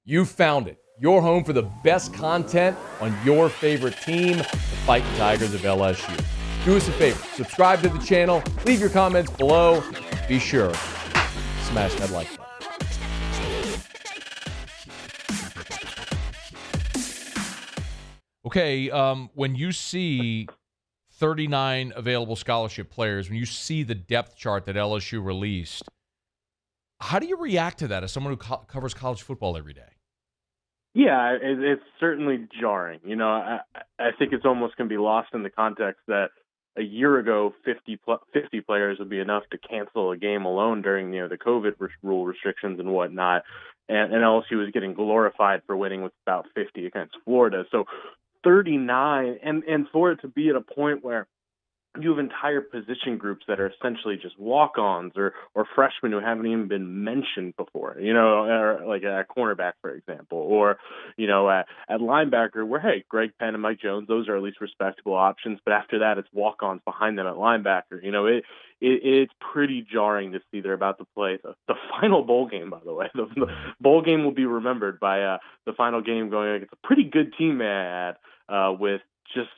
You found it. Your home for the best content on your favorite team, the Fighting Tigers of LSU. Do us a favor, subscribe to the channel, leave your comments below. Be sure, smash that like button. Okay, when you see 39 available scholarship players, when you see the depth chart that LSU released, how do you react to that as someone who covers college football every day? Yeah, it's certainly jarring. I think it's almost going to be lost in the context that a year ago, 50 players would be enough to cancel a game alone during the COVID rule restrictions and whatnot. And LSU was getting glorified for winning with about 50 against Florida. So 39, and for it to be at a point where you have entire position groups that are essentially just walk-ons or freshmen who haven't even been mentioned before, or like at cornerback, for example, or, at linebacker where, hey, Greg Penn and Mike Jones, those are at least respectable options. But after that, it's walk-ons behind them at linebacker. It's pretty jarring to see they're about to play the final bowl game, by the way. The bowl game will be remembered by the final game going against a pretty good team, may I add, with just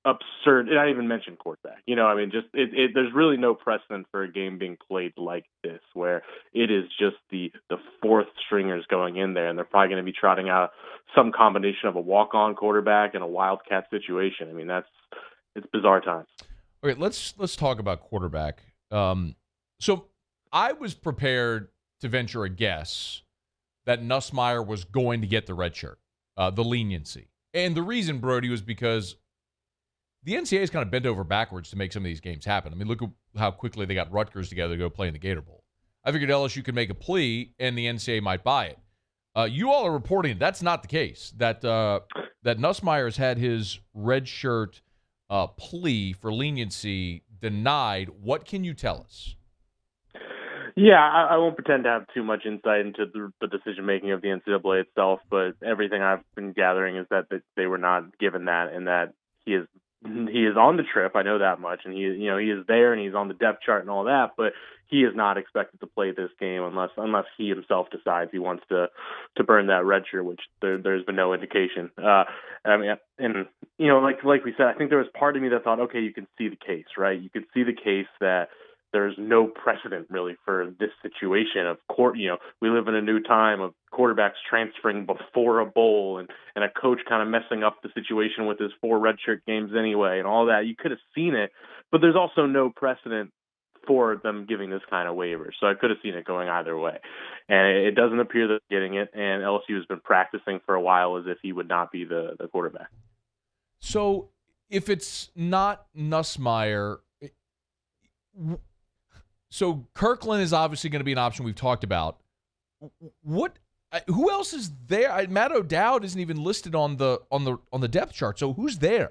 absurd. And I didn't even mention quarterback. There's really no precedent for a game being played like this, where it is just the fourth stringers going in there, and they're probably going to be trotting out some combination of a walk-on quarterback and a wildcat situation. It's bizarre times. Okay, let's talk about quarterback. So I was prepared to venture a guess that Nussmeier was going to get the red shirt, the leniency. And the reason, Brody, was because the NCAA is kind of bent over backwards to make some of these games happen. I mean, look at how quickly they got Rutgers together to go play in the Gator Bowl. I figured LSU could make a plea, and the NCAA might buy it. You all are reporting that's not the case, that Nussmeier has had his red shirt plea for leniency denied. What can you tell us? Yeah, I won't pretend to have too much insight into the decision-making of the NCAA itself, but everything I've been gathering is that they were not given that, and that he is on the trip. I know that much, and he is there and he's on the depth chart and all that, but he is not expected to play this game unless he himself decides he wants to burn that red shirt, which there's been no indication. Like we said, I think there was part of me that thought, okay, you can see the case, right? You could see the case that there's no precedent really for this situation of court. We live in a new time of quarterbacks transferring before a bowl and a coach kind of messing up the situation with his 4 redshirt games anyway and all that. You could have seen it, but there's also no precedent for them giving this kind of waiver. So I could have seen it going either way. And it doesn't appear that they're getting it. And LSU has been practicing for a while as if he would not be the quarterback. So if it's not Nussmeier, so Kirkland is obviously going to be an option we've talked about. Who else is there? Matt O'Dowd isn't even listed on the depth chart. So who's there?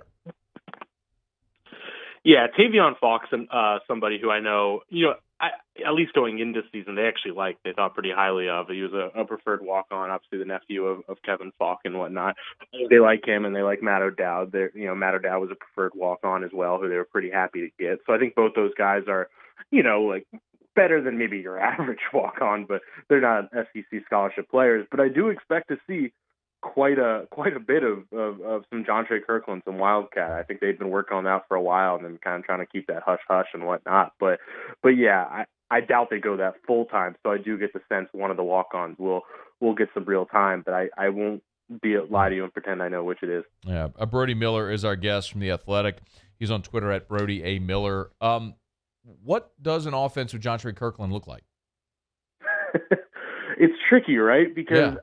Yeah, Tavion Fox, somebody who I know, at least going into season, they thought pretty highly of. He was a preferred walk-on, obviously the nephew of Kevin Falk and whatnot. They like him, and they like Matt O'Dowd. Matt O'Dowd was a preferred walk-on as well, who they were pretty happy to get. So I think both those guys are, better than maybe your average walk-on, but they're not SEC scholarship players. But I do expect to see quite a bit of some Jontre Kirkland, some Wildcat. I think they've been working on that for a while and then kind of trying to keep that hush and whatnot. But yeah, I doubt they go that full time. So I do get the sense one of the walk-ons will get some real time, but I won't lie to you and pretend I know which it is. Yeah, Brody Miller is our guest from The Athletic. He's on Twitter at Brody A. Miller. What does an offense with Jontre Kirkland look like? It's tricky, right? Because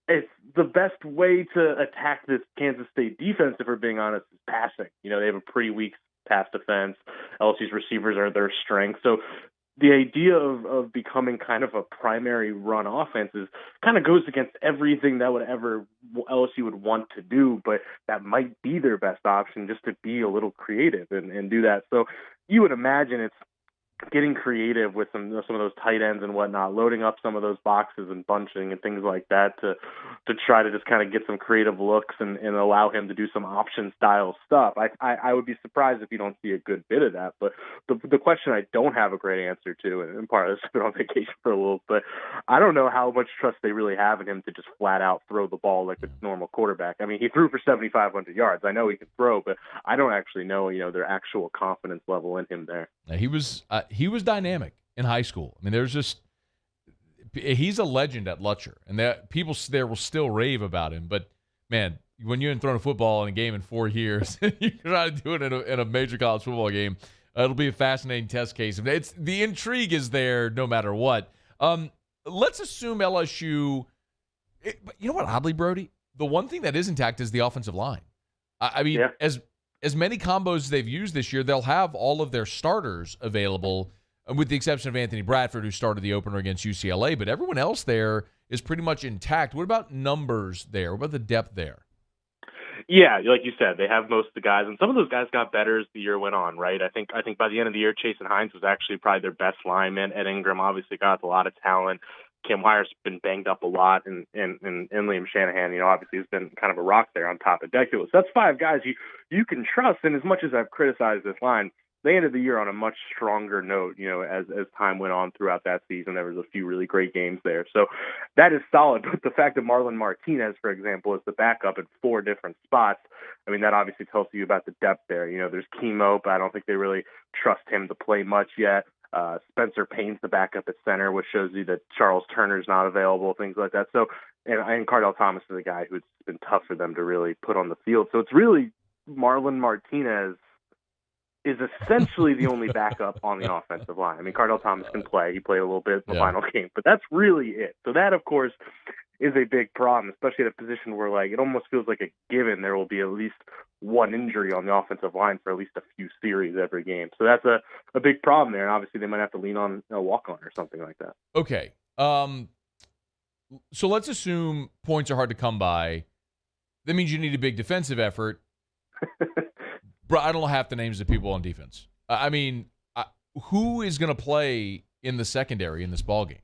it's the best way to attack this Kansas State defense, if we're being honest, is passing. They have a pretty weak pass defense. LSU's receivers are their strength. So the idea of becoming kind of a primary run offense kind of goes against everything that LSU would want to do, but that might be their best option, just to be a little creative and do that. So you would imagine it's getting creative with some of those tight ends and whatnot, loading up some of those boxes and bunching and things like that to try to just kind of get some creative looks and allow him to do some option style stuff. I would be surprised if you don't see a good bit of that. But the question I don't have a great answer to, and part of this has been on vacation for a little, but I don't know how much trust they really have in him to just flat out throw the ball like a normal quarterback. I mean, he threw for 7,500 yards. I know he can throw, but I don't actually know, their actual confidence level in him there. He was dynamic in high school. I mean, he's a legend at Lutcher, and people there will still rave about him. But man, when you haven't thrown a football in a game in 4 years, you try to do it in a major college football game. It'll be a fascinating test case. The intrigue is there no matter what. Let's assume LSU. But you know what? Oddly, Brody, the one thing that is intact is the offensive line. I mean, as many combos as they've used this year, they'll have all of their starters available, with the exception of Anthony Bradford, who started the opener against UCLA. But everyone else there is pretty much intact. What about numbers there? What about the depth there? Yeah, like you said, they have most of the guys, and some of those guys got better as the year went on, right? I think by the end of the year, Chasen Hines was actually probably their best lineman. Ed Ingram obviously got a lot of talent. Cam Wire's been banged up a lot, and Liam Shanahan, obviously has been kind of a rock there on top of Decula. So that's 5 guys you can trust. And as much as I've criticized this line, they ended the year on a much stronger note. As time went on throughout that season, there was a few really great games there. So that is solid. But the fact that Marlon Martinez, for example, is the backup at 4 different spots, I mean, that obviously tells you about the depth there. There's Chemo, but I don't think they really trust him to play much yet. Spencer Payne's the backup at center, which shows you that Charles Turner's not available, things like that. So, and Cardell Thomas is a guy who's been tough for them to really put on the field. So it's really Marlon Martinez is essentially the only backup on the offensive line. I mean, Cardell Thomas can play. He played a little bit in the final game, but that's really it. So that, of course, is a big problem, especially at a position where, like, it almost feels like a given there will be at least one injury on the offensive line for at least a few series every game. So that's a big problem there, and obviously they might have to lean on a walk-on or something like that. Okay. So let's assume points are hard to come by. That means you need a big defensive effort. Bro, I don't know half the names of people on defense. I mean, who is going to play in the secondary in this ballgame?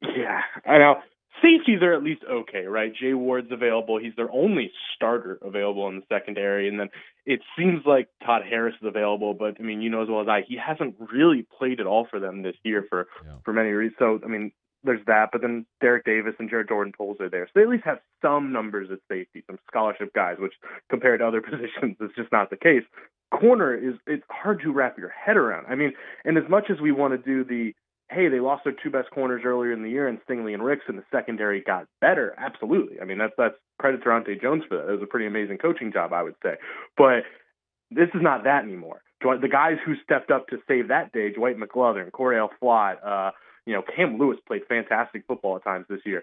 Yeah, I know. Safeties are at least okay, right? Jay Ward's available. He's their only starter available in the secondary. And then it seems like Todd Harris is available, but, I mean, as well as I, he hasn't really played at all for them this year for many reasons. So, I mean, there's that. But then Derek Davis and Jared Jordan-Poles are there. So they at least have some numbers at safety, some scholarship guys, which compared to other positions is just not the case. Corner it's hard to wrap your head around. I mean, and as much as we want to do hey, they lost their 2 best corners earlier in the year, and Stingley and Ricks, and the secondary got better. Absolutely. I mean, that's credit to Ronte Jones for that. It was a pretty amazing coaching job, I would say. But this is not that anymore. The guys who stepped up to save that day, Dwight McGlothern, Cordell Flott, Cam Lewis played fantastic football at times this year.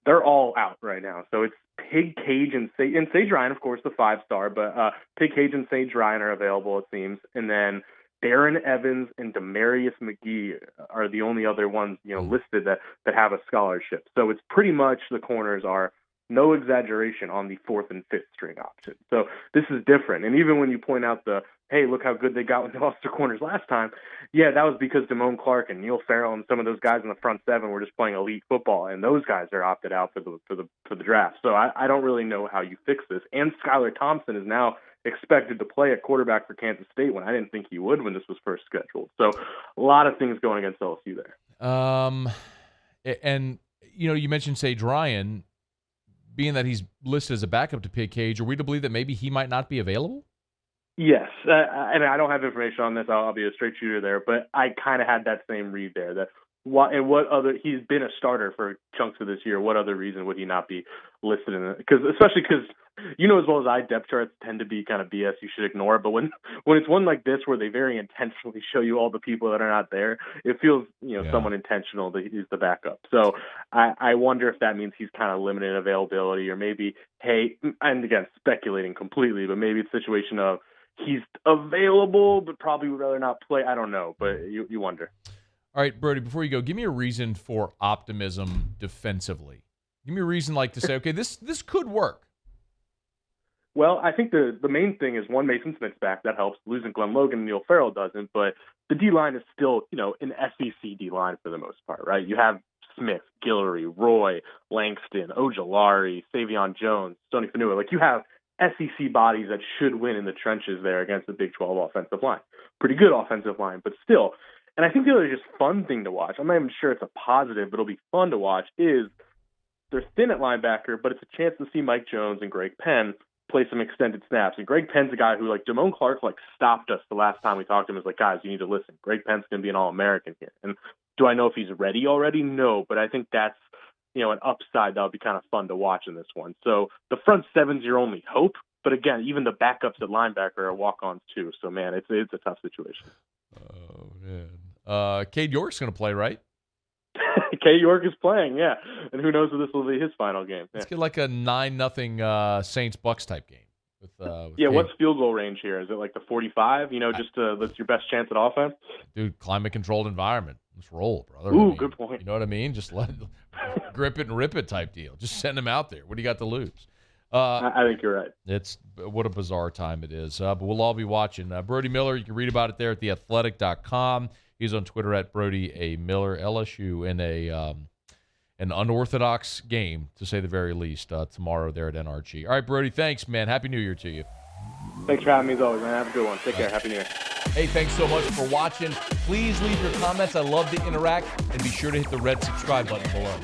They're all out right now. So it's Pig Cage and Sage Ryan, of course, the 5-star, but Pig Cage and Sage Ryan are available, it seems. And then Darren Evans and Demarius McGee are the only other ones, listed that have a scholarship. So it's pretty much the corners are, no exaggeration, on the 4th and 5th string option. So this is different. And even when you point out hey, look how good they got when they lost their corners last time. Yeah, that was because Damone Clark and Neil Farrell and some of those guys in the front 7 were just playing elite football, and those guys are opted out for the draft. So I don't really know how you fix this. And Skylar Thompson is now expected to play at quarterback for Kansas State when I didn't think he would when this was first scheduled. So a lot of things going against LSU there. And you mentioned Sage Ryan, being that he's listed as a backup to Pig Cage. Are we to believe that maybe he might not be available? Yes, and I don't have information on this. I'll be a straight shooter there, but I kind of had that same read there. He's been a starter for chunks of this year. What other reason would he not be listed in it? Especially because as well as I, depth charts tend to be kind of BS you should ignore. But when it's one like this where they very intentionally show you all the people that are not there, it feels somewhat intentional that he's the backup. So I wonder if that means he's kind of limited availability, or maybe, hey, and again speculating completely, but maybe it's a situation of he's available but probably would rather not play. I don't know, but you wonder. All right, Brody, before you go, give me a reason for optimism defensively. Give me a reason to say, okay, this could work. Well, I think the main thing is one, Mason Smith's back. That helps. Losing Glenn Logan and Neil Farrell doesn't. But the D-line is still, an SEC D-line for the most part, right? You have Smith, Guillory, Roy, Langston, Ojulari, Savion Jones, Stoney Fanua. Like, you have SEC bodies that should win in the trenches there against the Big 12 offensive line. Pretty good offensive line, but still. And I think the other just fun thing to watch, I'm not even sure it's a positive, but it'll be fun to watch, is they're thin at linebacker, but it's a chance to see Mike Jones and Greg Penn play some extended snaps. And Greg Penn's a guy who, Damone Clark, stopped us the last time we talked to him. Was like, guys, you need to listen. Greg Penn's going to be an All-American here. And do I know if he's ready already? No, but I think that's, an upside that'll be kind of fun to watch in this one. So the front seven's your only hope. But again, even the backups at linebacker are walk-ons too. So, man, it's a tough situation. Oh, man. Cade York's going to play, right? Cade York is playing, yeah. And who knows if this will be his final game. Yeah. Let's get like a 9-0 Saints-Bucks type game. With yeah, Cade. What's field goal range here? Is it like the 45? That's your best chance at offense? Dude, climate-controlled environment. Let's roll, brother. Ooh, good point. You know what I mean? Just grip it and rip it type deal. Just send him out there. What do you got to lose? I think you're right. What a bizarre time it is. But we'll all be watching. Brody Miller, you can read about it there at theathletic.com. He's on Twitter at Brody A. Miller. LSU in an unorthodox game, to say the very least, tomorrow there at NRG. All right, Brody, thanks, man. Happy New Year to you. Thanks for having me as always, man. Have a good one. Take care. Happy New Year. Hey, thanks so much for watching. Please leave your comments. I love to interact. And be sure to hit the red subscribe button below.